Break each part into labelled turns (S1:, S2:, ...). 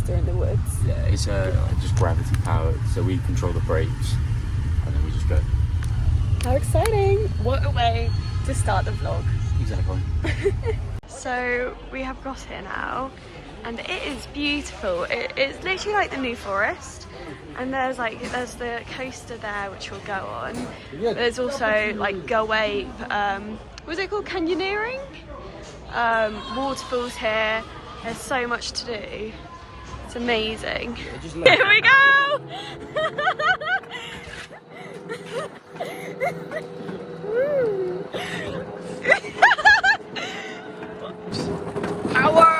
S1: coaster in the woods.
S2: Yeah, it's just gravity powered, so we control the brakes and then we just go.
S1: How exciting! What a way to start the vlog.
S2: Exactly.
S1: So we have got here now and it is beautiful. It's literally like the New Forest, and there's the coaster there which we'll go on. There's also like go-away, what's it called, canyoneering? Waterfalls here. There's so much to do. It's amazing. Here we go! Power!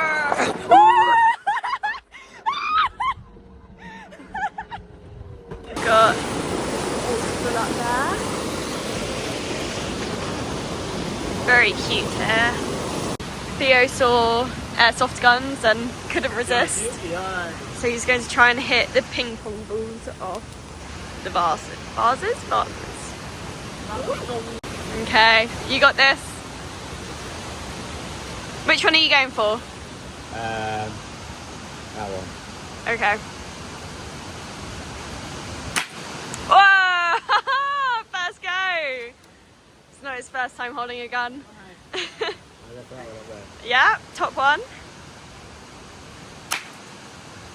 S1: Got waterfall up there. Very cute here. Theo saw airsoft guns and couldn't resist. So he's going to try and hit the ping pong balls off the vases. Okay, you got this. Which one are you going for?
S2: That one.
S1: Okay. Whoa! First go! It's not his first time holding a gun. Yeah, top one.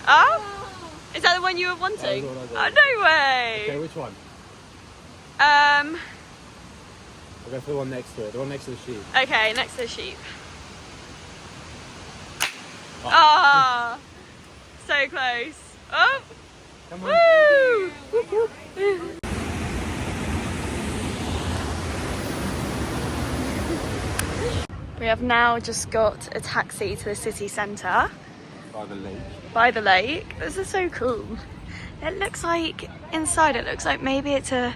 S1: Oh! Is that the one you were wanting? Oh, no way!
S2: Okay, which one?
S1: I'll
S2: go for the one next to it, the one next to the sheep.
S1: Okay, next to the sheep. Oh, so close. Oh!
S2: Come on.
S1: Woo! We have now just got a taxi to the city centre.
S2: By the lake.
S1: By the lake. This is so cool. It looks like, inside it looks like maybe it's a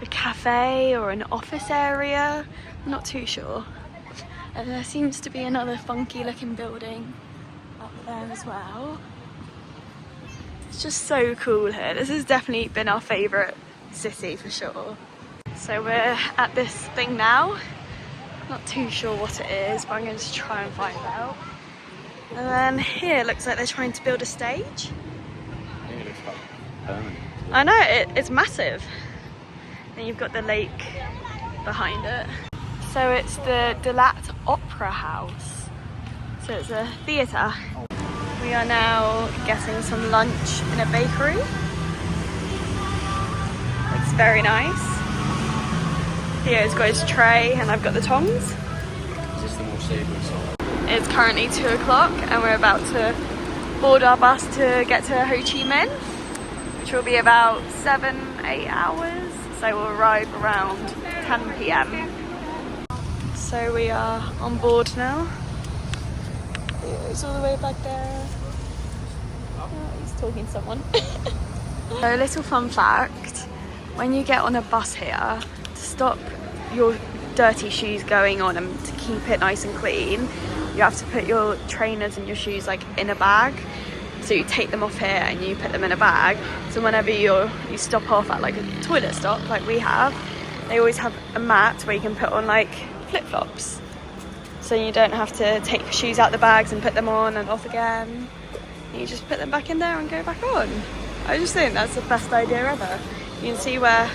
S1: cafe or an office area. I'm not too sure. And there seems to be another funky looking building up there as well. It's just so cool here. This has definitely been our favourite city for sure. So we're at this thing now. Not too sure what it is, but I'm going to try and find out. And then here it looks like they're trying to build a stage.
S2: I think it looks quite permanent.
S1: I know, it's massive. And you've got the lake behind it. So it's the Delat Opera House. So it's a theatre. We are now getting some lunch in a bakery. It's very nice. Theo's got his tray and I've got the tongs.
S2: Is this the more savoury side?
S1: It's currently 2 o'clock and we're about to board our bus to get to Ho Chi Minh, which will be about 7-8 hours. So we'll arrive around 10 p.m. So we are on board now. Theo's all the way back there. Oh, he's talking to someone. So a little fun fact, when you get on a bus here, to stop your dirty shoes going on and to keep it nice and clean, you have to put your trainers and your shoes like in a bag. So you take them off here and you put them in a bag. So whenever you stop off at like a toilet stop like we have, they always have a mat where you can put on like flip-flops. So you don't have to take your shoes out the bags and put them on and off again. You just put them back in there and go back on. I just think that's the best idea ever. You can see where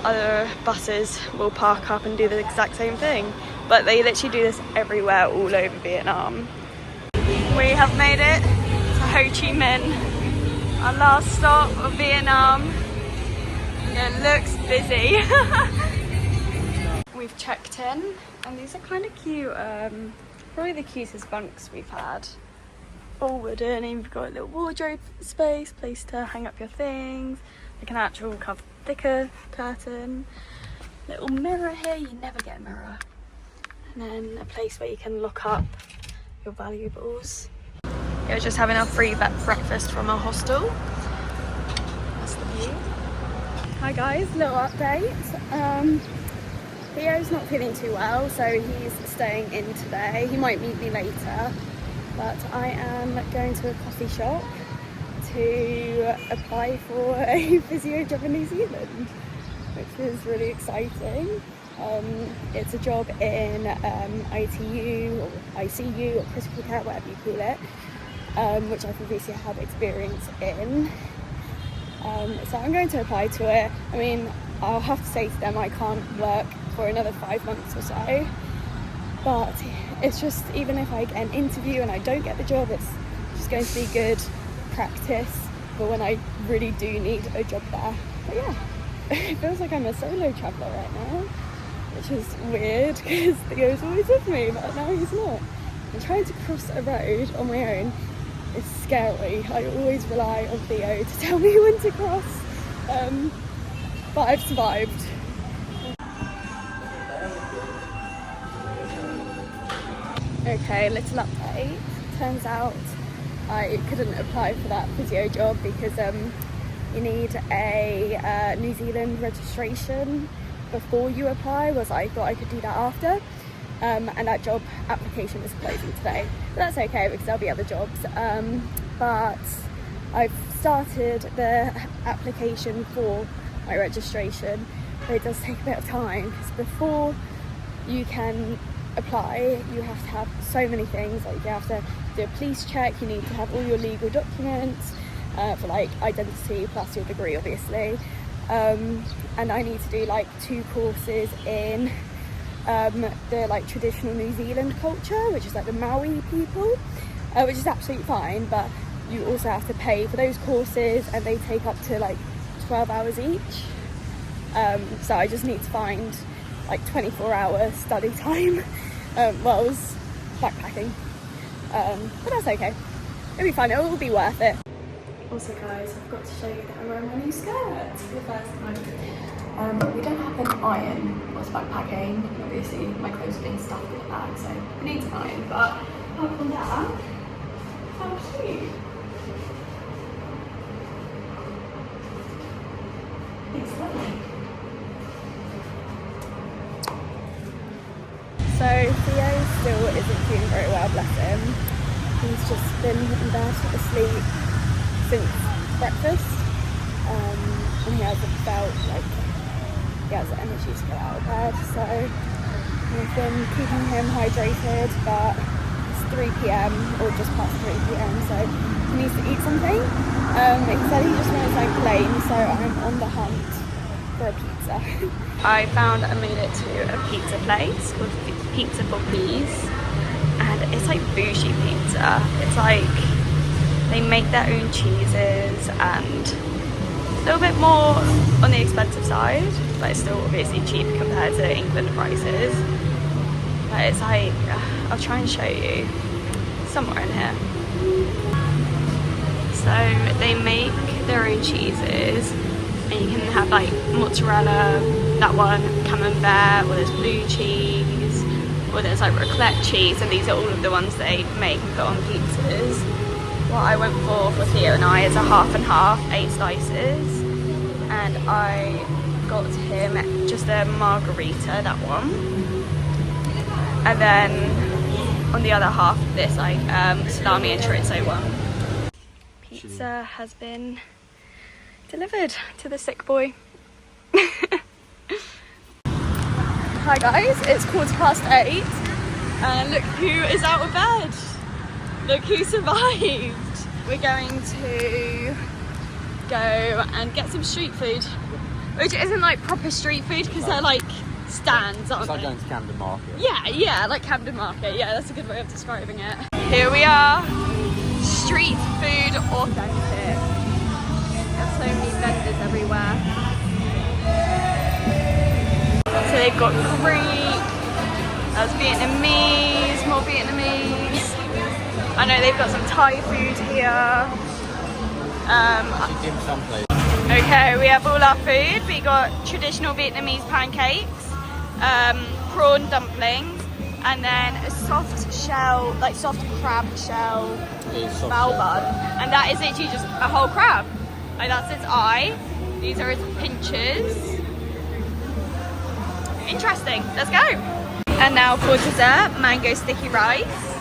S1: other buses will park up and do the exact same thing, but they literally do this everywhere all over Vietnam. We have made it to Ho Chi Minh, our last stop of Vietnam. It looks busy. We've checked in and these are kind of cute, probably the cutest bunks we've had. All wooden, and you've got a little wardrobe space, place to hang up your things, like an actual thicker curtain, little mirror here, you never get a mirror, and then a place where you can lock up your valuables. We're just having our free breakfast from our hostel. That's the view. Hi guys, little update. Theo's not feeling too well, so he's staying in today. He might meet me later, but I am going to a coffee shop to apply for a physio job in New Zealand, which is really exciting. It's a job in ITU or ICU or critical care, whatever you call it. which I've obviously had experience in. So I'm going to apply to it. I mean, I'll have to say to them I can't work for another 5 months or so, but it's just, even if I get an interview and I don't get the job, it's just going to be good practice for when I really do need a job there. But yeah, it feels like I'm a solo traveller right now, which is weird because Theo's always with me, but now he's not. And trying to cross a road on my own is scary. I always rely on Theo to tell me when to cross, but I've survived. Okay, little update. Turns out I couldn't apply for that physio job because you need a New Zealand registration before you apply, whereas I thought I could do that after. And that job application is closing today. But that's okay because there'll be other jobs. But I've started the application for my registration, but it does take a bit of time because before you can apply, you have to have so many things. Like, you have to do a police check, you need to have all your legal documents for like identity plus your degree, obviously. And I need to do like 2 courses in the like traditional New Zealand culture, which is like the Maori people, which is absolutely fine, but you also have to pay for those courses and they take up to like 12 hours each. So I just need to find like 24-hour study time while I was backpacking, but that's okay, it'll be fine, it will be worth it. Also guys, I've got to show you that I'm wearing my new skirt for the first time. We don't have an iron whilst backpacking. Obviously my clothes are being stuffed in a bag, so it needs an iron, but apart from that, how cute. It's lovely. So Theo still isn't feeling very well, bless him. He's just been in bed asleep since breakfast, and he hasn't felt like he has the energy to get out of bed, so we've been keeping him hydrated, but it's 3 p.m. or just past 3 p.m, so he needs to eat something. He said he just wanted something plain, so I'm on the hunt for a pizza. I found I made it to a pizza place called Pizza for Peas, and it's like bougie pizza. It's like they make their own cheeses and a little bit more on the expensive side, but it's still obviously cheap compared to England prices. But it's like, I'll try and show you somewhere in here. So they make their own cheeses, and you can have like mozzarella, that one, camembert, or there's blue cheese, or there's like raclette cheese, and these are all of the ones they make and put on pizzas. What I went for Theo and I is a half and half, 8 slices, and I got him just a margarita, that one, and then on the other half of this, like salami and chorizo one. Pizza has been delivered to the sick boy. Hi guys, it's 8:15 and look who is out of bed. Look who survived. We're going to go and get some street food, which isn't like proper street food because they're like stands, aren't they? It's like going to Camden Market. Yeah, like Camden Market. Yeah, that's a good way of describing it. Here we are, street food authentic. There's so many vendors everywhere. So they've got Greek, there's Vietnamese, more Vietnamese. I know they've got some Thai food here. Okay, we have all our food. We got traditional Vietnamese pancakes, prawn dumplings, and then a soft shell, like soft crab shell bao bun. And that is literally just a whole crab. Like that's its eye. These are its pinchers. Interesting, let's go. And now for dessert, mango sticky rice.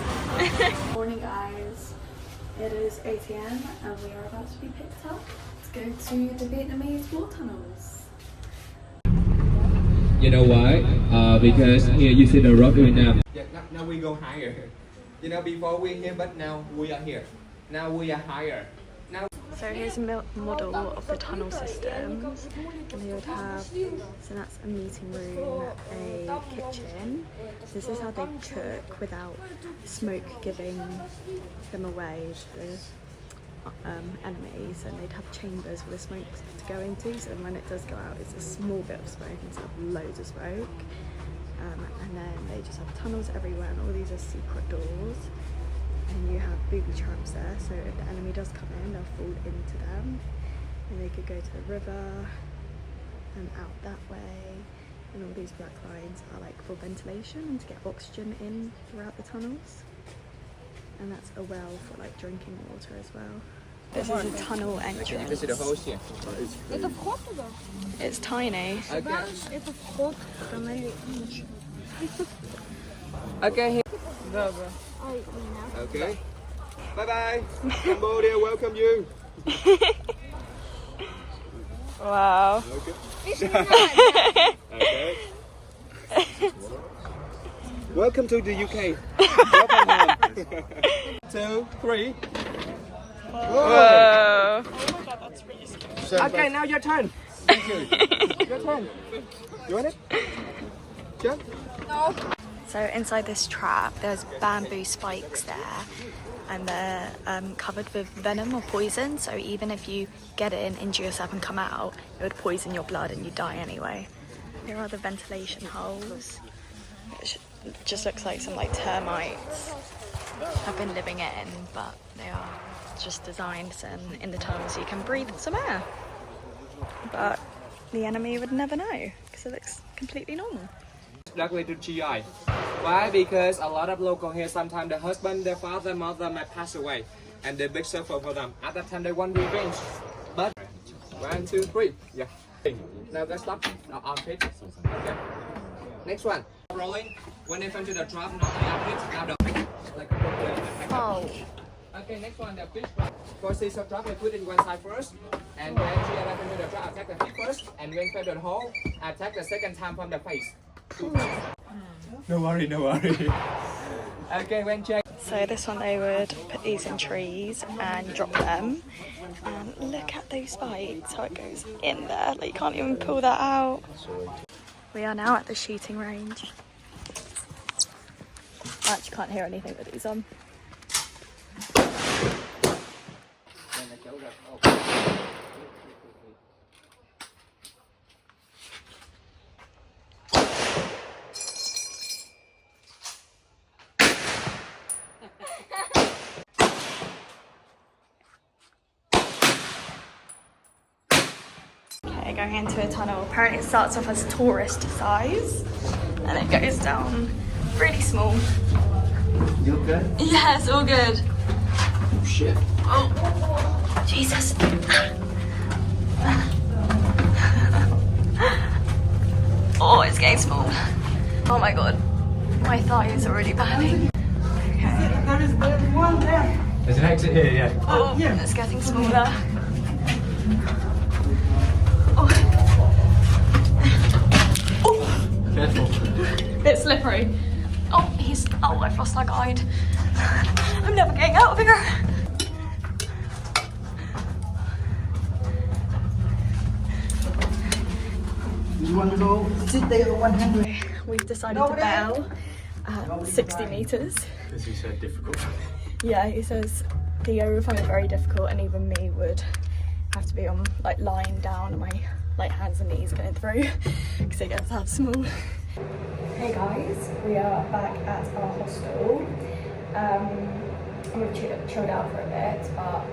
S1: Morning guys, it is 8 AM and we are about to be picked up to go to the Vietnamese war tunnels.
S3: You know why? Because here you see the rock right now.
S4: Yeah, now we go higher. You know, before we're here, but now we are here.
S3: Now we are higher. Now.
S1: So here's a model of the tunnel systems, and they would have, so that's a meeting room, a kitchen. So this is how they cook without smoke giving them away to the enemies, and they'd have chambers for the smoke to go into, so when it does go out it's a small bit of smoke instead of loads of smoke. And then they just have tunnels everywhere, and all these are secret doors. And you have booby traps there, so if the enemy does come in, they'll fall into them. And they could go to the river and out that way. And all these black lines are like for ventilation and to get oxygen in throughout the tunnels. And that's a well for like drinking water as well. This is a tunnel entrance.
S3: You can see the holes here.
S1: It's tiny.
S3: Okay. Here. Okay. Bye bye. Cambodia, welcome you.
S1: Wow.
S3: Okay. Okay. Welcome to the UK. Welcome home. 2, 3.
S1: Whoa.
S3: Okay, now your turn. Thank you. Your turn. You want it? Jump. No.
S1: So inside this trap, there's bamboo spikes there, and they're covered with venom or poison. So even if you get in, injure yourself, and come out, it would poison your blood, and you die anyway. Here are the ventilation holes. It just looks like some like termites have been living in, but they are just designed in the tunnel so you can breathe some air. But the enemy would never know because it looks completely normal.
S3: Luckily to GI. Why? Because a lot of local here, sometimes the husband, their father, mother might pass away, and they're big suffer for them. At that time they want revenge. But 1, 2, 3. Yeah. Now let's stop. Now armpit. Okay. Next one. Rolling. When they come to the drop, not the armpit. Now the like a
S1: Oh.
S3: Okay, next one, the fish. For scissor drop, we put it one side first, and when she arrives into the drop, attack the feet first, and when fed the hole, attack the second time from the face. No worry, no worry. Okay, when check.
S1: So this one they would put these in trees and drop them. And look at those spikes, how it goes in there. Like you can't even pull that out. We are now at the shooting range. I actually can't hear anything with these on. Okay, going into a tunnel. Apparently it starts off as tourist size and it goes down really small.
S3: You okay?
S1: Yeah, it's all good.
S3: Oh shit.
S1: Oh, Jesus. Oh, it's getting small. Oh my god. My thigh is already burning. Okay.
S3: There's an exit here, yeah.
S1: Oh, it's getting smaller. Oh. Oh.
S3: Careful.
S1: It's slippery. Oh, I've lost my guide. I'm never getting out of here.
S4: You want to go sit there 100?
S1: We've decided to bail at 60 meters.
S2: Because he said difficult.
S1: Yeah, he says Theo would find it very difficult, and even me would have to be on like lying down on my like hands and knees going through because it gets that small. Hey guys, we are back at our hostel. We've chilled out for a bit, but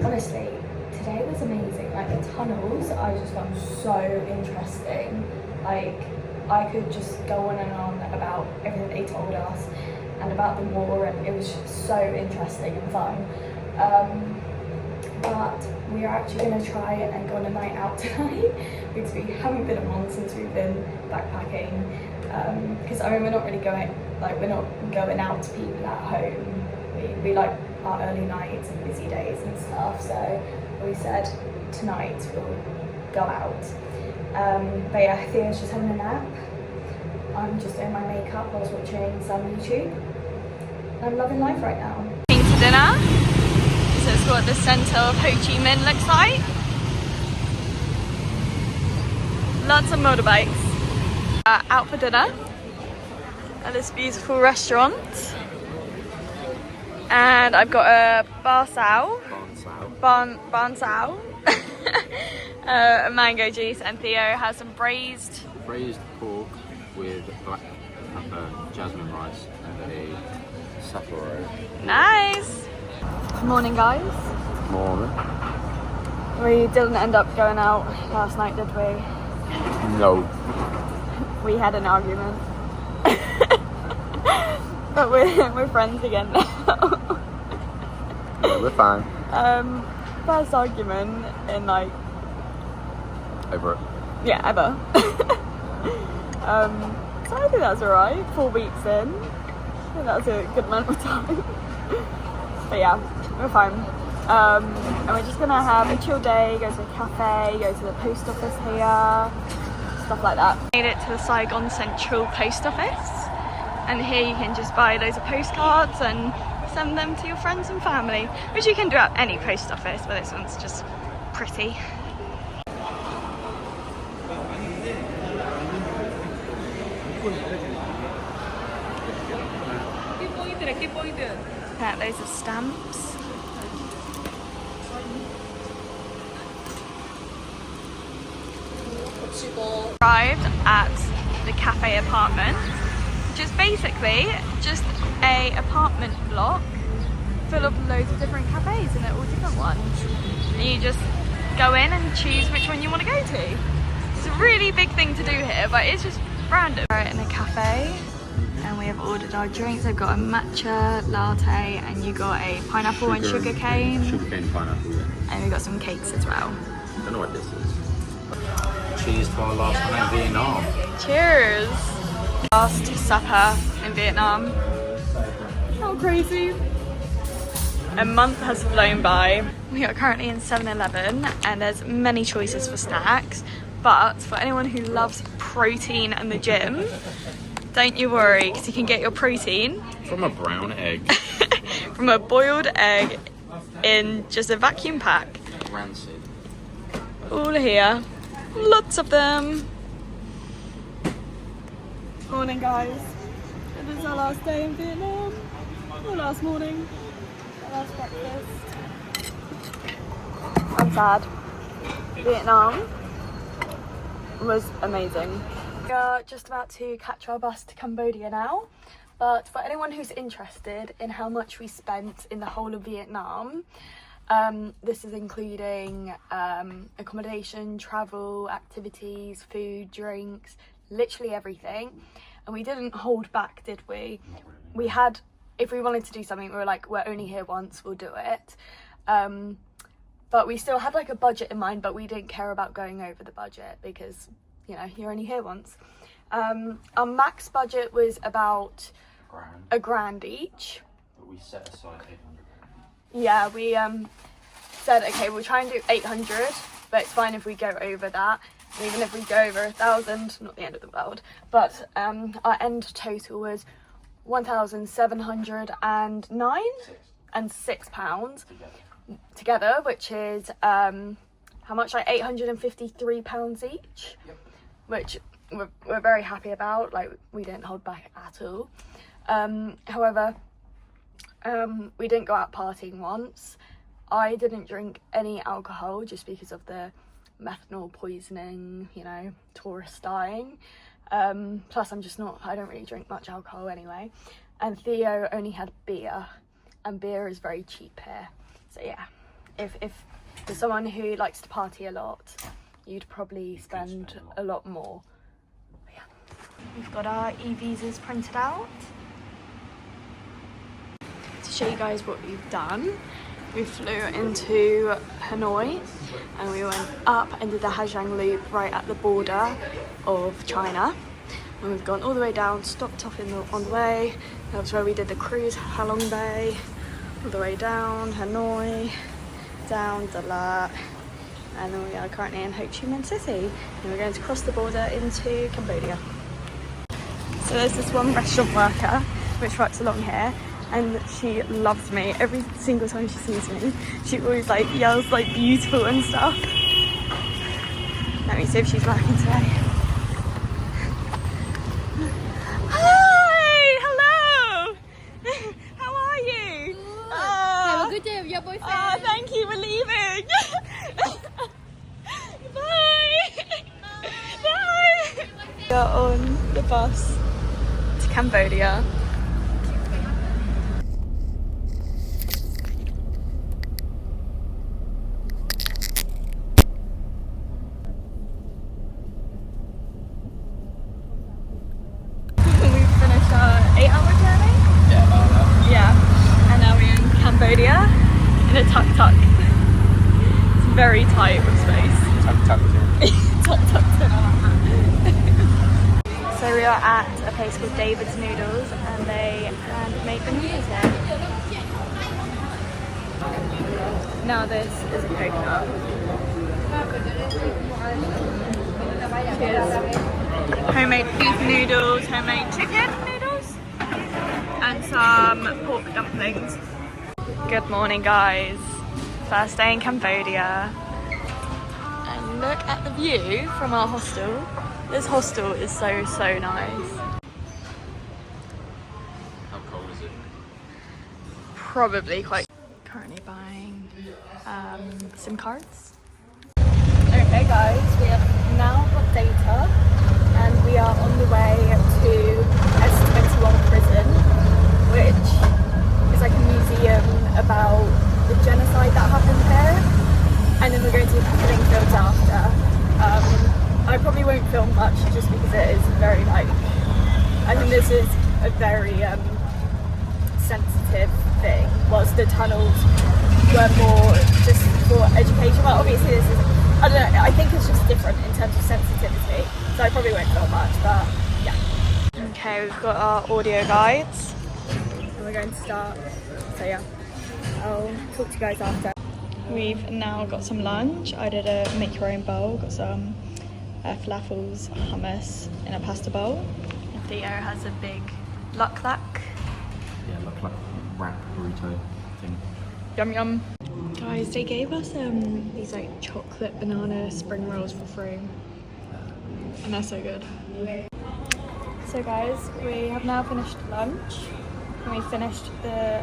S1: honestly, today was amazing. Like the tunnels, I just found so interesting. Like I could just go on and on about everything they told us and about the war, and it was just so interesting and fun. But we are actually going to try and go on a night out tonight because we haven't been on one since we've been backpacking. Because I mean, we're not going out to people at home. We like our early nights and busy days and stuff. So we said tonight we'll go out. But yeah, Theo's just having a nap. I'm just doing my makeup whilst watching some YouTube. I'm loving life right now. To dinner. This is what the centre of Ho Chi Minh looks like. Lots of motorbikes. Out for dinner at this beautiful restaurant. And I've got a bar sao, ban sao, a mango juice, and Theo has some braised
S2: pork with black pepper, jasmine rice, and a saffron.
S1: Nice. Morning, guys.
S2: Morning.
S1: We didn't end up going out last night, did we?
S2: No.
S1: We had an argument. But we're friends again now.
S2: Yeah, we're fine.
S1: First argument in like
S2: Over it.
S1: yeah, ever. So I think that's alright. 4 weeks in. I think that's a good amount of time. But yeah, we're fine. And we're just gonna have a chill day, go to a cafe, go to the post office here, stuff like that. Made it to the Saigon Central Post Office, and here you can just buy loads of postcards and send them to your friends and family, which you can do at any post office, but this one's just pretty. Got loads of stamps. Arrived at the cafe apartment, which is basically just a apartment block full of loads of different cafes, and they're all different ones. And you just go in and choose which one you want to go to. It's a really big thing to do here, but it's just random. We're in a cafe and we have ordered our drinks. I've got a matcha latte and you got a pineapple and sugar cane.
S2: Sugarcane pineapple, yeah.
S1: And we got some cakes as well.
S2: Don't know what this is. Cheers to our last one in Vietnam.
S1: Cheers! Last supper in Vietnam. How crazy! A month has flown by. We are currently in 7-Eleven and there's many choices for snacks, but for anyone who loves protein and the gym, don't you worry, because you can get your protein
S2: From a brown egg.
S1: from a boiled egg in just a vacuum pack.
S2: Rancid.
S1: All here. Lots of them. Morning, guys. It is our last day in Vietnam. Or last morning. Our last breakfast. I'm sad. Vietnam was amazing. We are just about to catch our bus to Cambodia now. But for anyone who's interested in how much we spent in the whole of Vietnam, this is including accommodation, travel, activities, food, drinks, literally everything. And we didn't hold back, did we? We had, if we wanted to do something, we were like, we're only here once, we'll do it. But we still had like a budget in mind, but we didn't care about going over the budget because, you know, you're only here once. Our max budget was about $1,000 each.
S2: But we set aside 800.
S1: Yeah, we said, okay, we'll try and do 800, but it's fine if we go over that. And even if we go over 1,000, not the end of the world. But our end total was £1,709 together, which is how much, like £853 each, which we're very happy about. Like, we didn't hold back at all. However, we didn't go out partying once. I didn't drink any alcohol just because of the methanol poisoning, you know, tourist dying. Plus I don't really drink much alcohol anyway. And Theo only had beer, and beer is very cheap here. So yeah, if for someone who likes to party a lot, you'd probably spend a lot more. But yeah. We've got our e-visas printed out. To show you guys what we've done, we flew into Hanoi and we went up and did the Hajang Loop right at the border of China, and we've gone all the way down, stopped off on the way. That was where we did the cruise, Halong Bay, all the way down Hanoi, down Dalat, and then we are currently in Ho Chi Minh City and we're going to cross the border into Cambodia. So there's this one restaurant worker which works along here, and she loves me. Every single time she sees me, she always like yells like beautiful and stuff. Let me see if she's working today. Hi, hello. How are you?
S5: Have a good day with your boyfriend.
S1: Oh, thank you. We're leaving. Bye. Bye. We're on the bus to Cambodia. We've finished our 8-hour journey.
S2: Yeah, about that.
S1: Yeah, and now we're in Cambodia in a tuk-tuk. It's very tight with space. Tuk-tuk. So we are at a place called David's Noodles, and they make the noodles here. Now this is a coconut. Cheers. Homemade beef noodles, homemade chicken noodles, and some pork dumplings. Good morning, guys. First day in Cambodia. And look at the view from our hostel. This hostel is so nice.
S2: How cold is it?
S1: Probably quite. Currently buying SIM cards. Okay guys, we have now got data and we are on the way to S21 prison, which is like a museum about the genocide that happened there, and then we're going to the killing fields after. I probably won't film much just because it is very I think this is a very sensitive thing, whilst the tunnels were more just for education. Well, obviously this is, I don't know, I think it's just different in terms of sensitivity, so I probably won't film much, but yeah. Okay, we've got our audio guides and we're going to start, so yeah, I'll talk to you guys after. We've now got some lunch. I did a make your own bowl, got some falafels, hummus in a pasta bowl. And Theo has a big luck.
S2: Yeah, look like wrap burrito thing.
S1: Yum yum. Guys, they gave us these like chocolate banana spring rolls for free, and they're so good. So guys, we have now finished lunch, and we finished the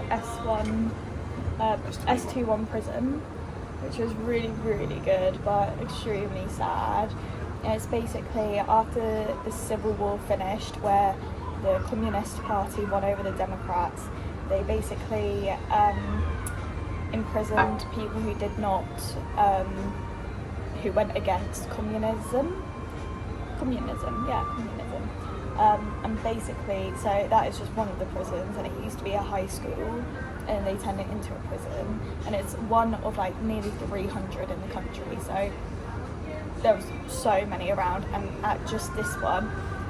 S1: S21 prison, which was really good but extremely sad. And it's basically after the civil war finished, where the Communist Party won over the Democrats, they basically imprisoned people who did not, who went against communism. And basically, so that is just one of the prisons, and it used to be a high school, and they turned it into a prison, and it's one of like nearly 300 in the country, so there was so many around, and at just this one,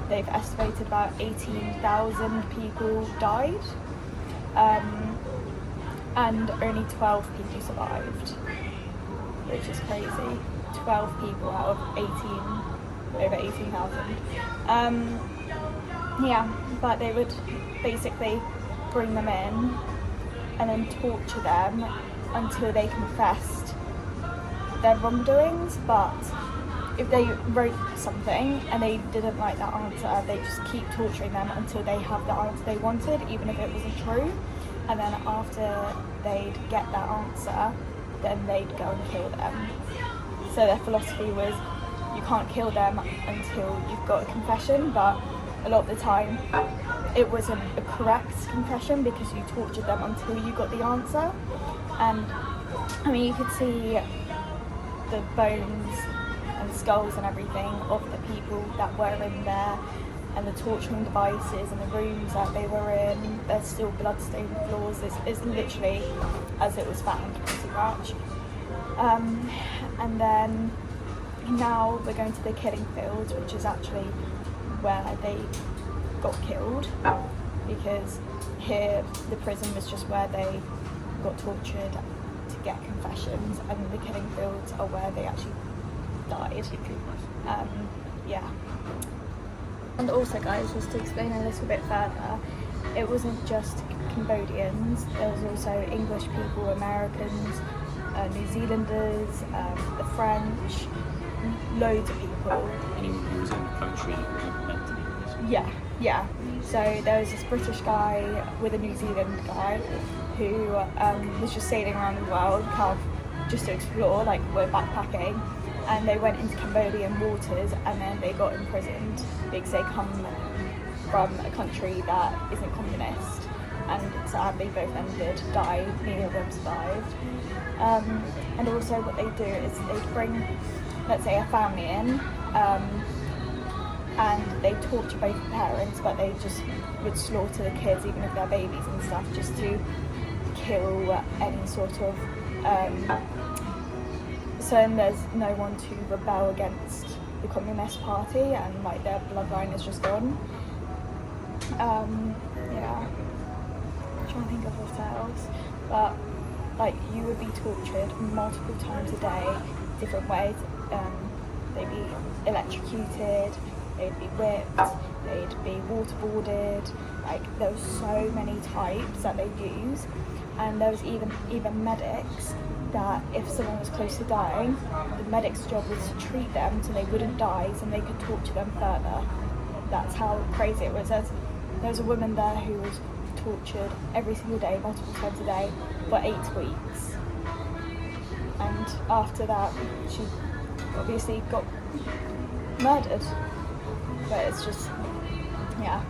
S1: they've estimated about 18,000 people died, and only 12 people survived, which is crazy. 12 people out of over 18,000. Yeah, but they would basically bring them in and then torture them until they confessed their wrongdoings. But if they wrote something and they didn't like that answer, they just keep torturing them until they have the answer they wanted, even if it wasn't true. And then after they'd get that answer, then they'd go and kill them. So their philosophy was, you can't kill them until you've got a confession, but a lot of the time it wasn't a correct confession because you tortured them until you got the answer. And I mean, you could see the bones and skulls and everything of the people that were in there, and the torturing devices and the rooms that they were in. There's still blood-stained floors. It's literally as it was found, pretty much. And then now we're going to the killing fields, which is actually where they got killed, because here the prison was just where they got tortured to get confessions, and the killing fields are where they actually died. Yeah. And also guys, just to explain a little bit further, it wasn't just Cambodians, there was also English people, Americans, New Zealanders, the French, loads of people.
S2: And he was in a country that wasn't meant to be in this.
S1: Yeah. So there was this British guy with a New Zealand guy who was just sailing around the world, kind of just to explore, like we're backpacking, and they went into Cambodian waters and then they got imprisoned because they come from a country that isn't communist, and sadly both ended, died, neither of them survived. And also what they do is they'd bring, let's say, a family in, and they torture both parents, but they just would slaughter the kids, even if they're babies and stuff, just to kill any sort of so there's no one to rebel against the Communist Party, and like their bloodline is just gone. Yeah, I'm trying to think of what else, but like you would be tortured multiple times a day, different ways. They'd be electrocuted, they'd be whipped, they'd be waterboarded. Like there was so many types that they use, and there was even medics that if someone was close to dying, the medic's job was to treat them so they wouldn't die, so they could torture them further. That's how crazy it was. There was a woman there who was tortured every single day, multiple times a day, for 8 weeks. And after that, she obviously got murdered. But it's just, yeah,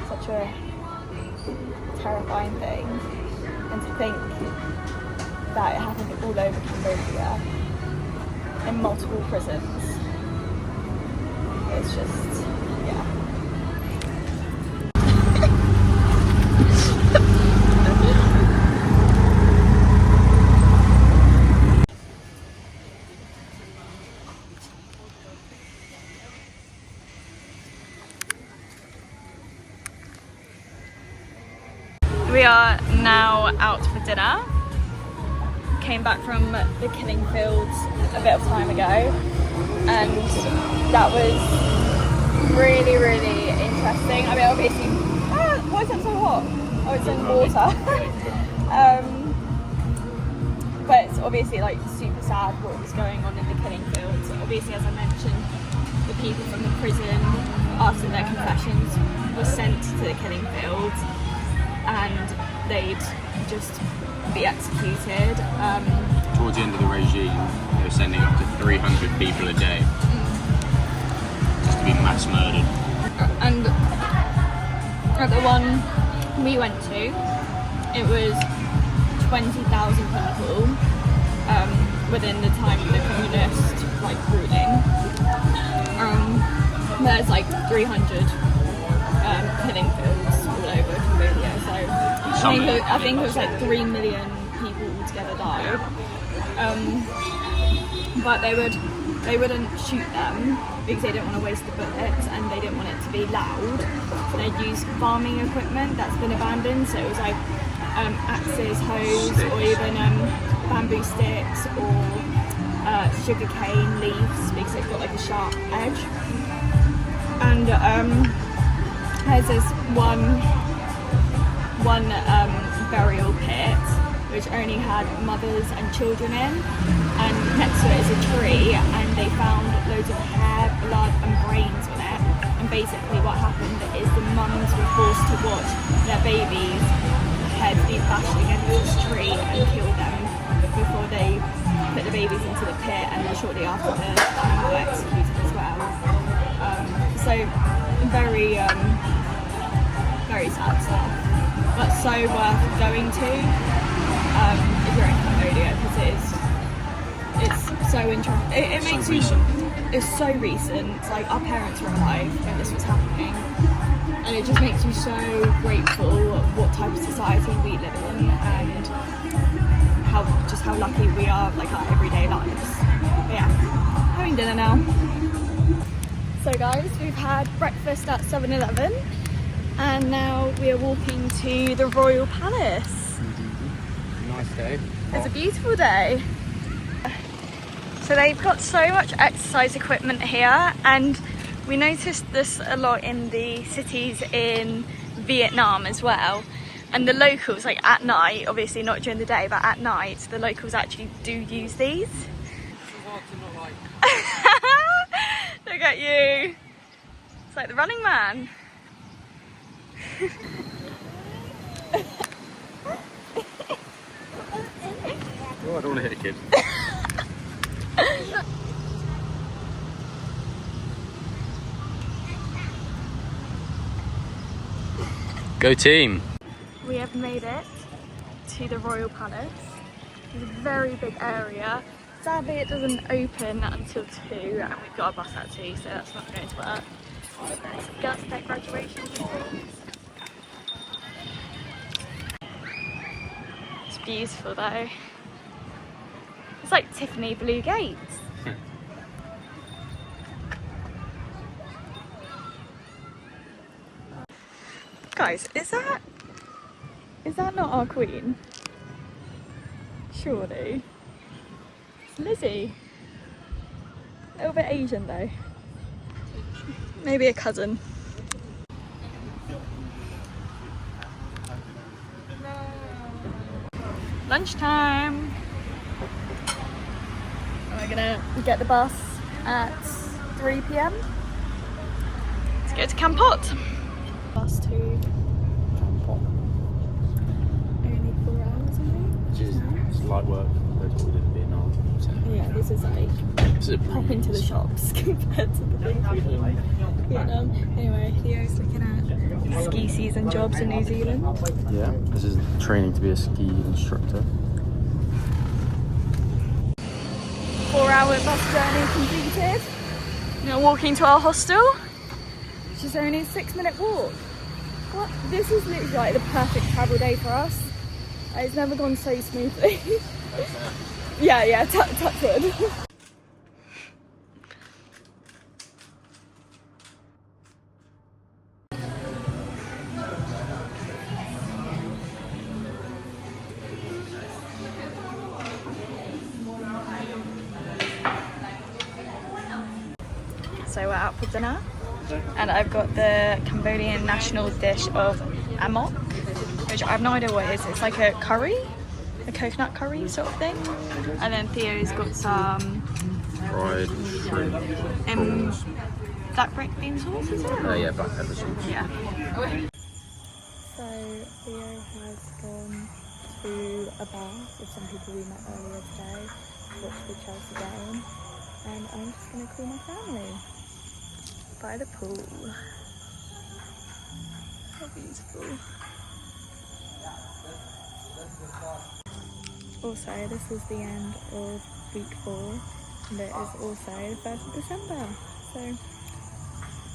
S1: such a terrifying thing. And to think that it happened all over Cambodia, in multiple prisons. It's just, yeah. We are now out for dinner. Came back from the killing fields a bit of time ago, and that was really, really interesting. I mean, obviously, why is it so hot? Oh, it's in water. But it's obviously like super sad what was going on in the killing fields. Obviously, as I mentioned, the people from the prison, after their confessions, were sent to the killing fields, and they'd just be executed.
S2: Towards the end of the regime, they were sending up to 300 people a day just to be mass murdered.
S1: And at the one we went to, it was 20,000 people within the time of the communist ruling. There's like 300 killing fields all over Cambodia, so I think it was like 3 million people altogether died. But they wouldn't shoot them because they didn't want to waste the bullets, and they didn't want it to be loud. So they'd use farming equipment that's been abandoned, so it was like axes, hoes, or even bamboo sticks or sugarcane leaves, because it's got like a sharp edge. And there's this one burial pit which only had mothers and children in, and next to it is a tree, and they found loads of hair, blood and brains on it. And basically what happened is the mums were forced to watch their babies' heads be bashed against this tree and kill them before they put the babies into the pit, and then shortly after the women were executed as well. So very very sad stuff, but so worth going to if you're in Cambodia, because it's so interesting. It makes you. It's so recent. It's like our parents were alive when this was happening, and it just makes you so grateful what type of society we live in, and how lucky we are, like our everyday lives. But yeah, having dinner now. So guys, we've had breakfast at 7-Eleven, and now we are walking to the Royal Palace.
S3: Nice day.
S1: It's a beautiful day. So they've got so much exercise equipment here, and we noticed this a lot in the cities in Vietnam as well. And the locals, like at night, obviously not during the day, but at night, the locals actually do use these. Look at you. It's like the Running Man.
S2: Oh, I don't want to hit a kid. Go team!
S1: We have made it to the Royal Palace. It's a very big area. Sadly it doesn't open until 2 and we've got a bus at 2, so that's not going to work. There's girls at their graduation. It's beautiful though. It's like Tiffany blue gates. Guys, is that not our queen? Surely. It's Lizzie. A little bit Asian though. Maybe a cousin. Lunchtime. We're gonna get the bus at 3 p.m. to go to Kampot. Bus to Kampot. Only 4 hours away.
S2: Which is light work compared to what we did in Vietnam. So.
S1: Yeah, this is like pop into the shops compared to the things we did in Vietnam. Anyway, Theo's looking at ski season jobs in New Zealand.
S2: Yeah, this is training to be a ski instructor.
S1: 4-hour bus journey completed. Now walking to our hostel, which is only a 6-minute walk. What? This is literally like the perfect travel day for us. It's never gone so smoothly. yeah, touch wood. So we're out for dinner and I've got the Cambodian national dish of amok, which I have no idea what it is. It's like a curry, a coconut curry sort of thing. And then Theo's got some
S2: Fried shrimp, prawns.
S1: black bean sauce, is it?
S2: Yeah, black pepper sauce.
S1: Yeah. So Theo has gone to a bar with some people we met earlier today to watch the Chelsea game. And I'm just going to call my family by the pool. How beautiful. Also, this is the end of week 4 and it is also the 1st of December. So,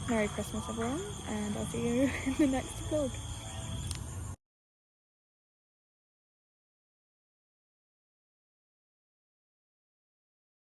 S1: Merry Christmas everyone and I'll see you in the next vlog.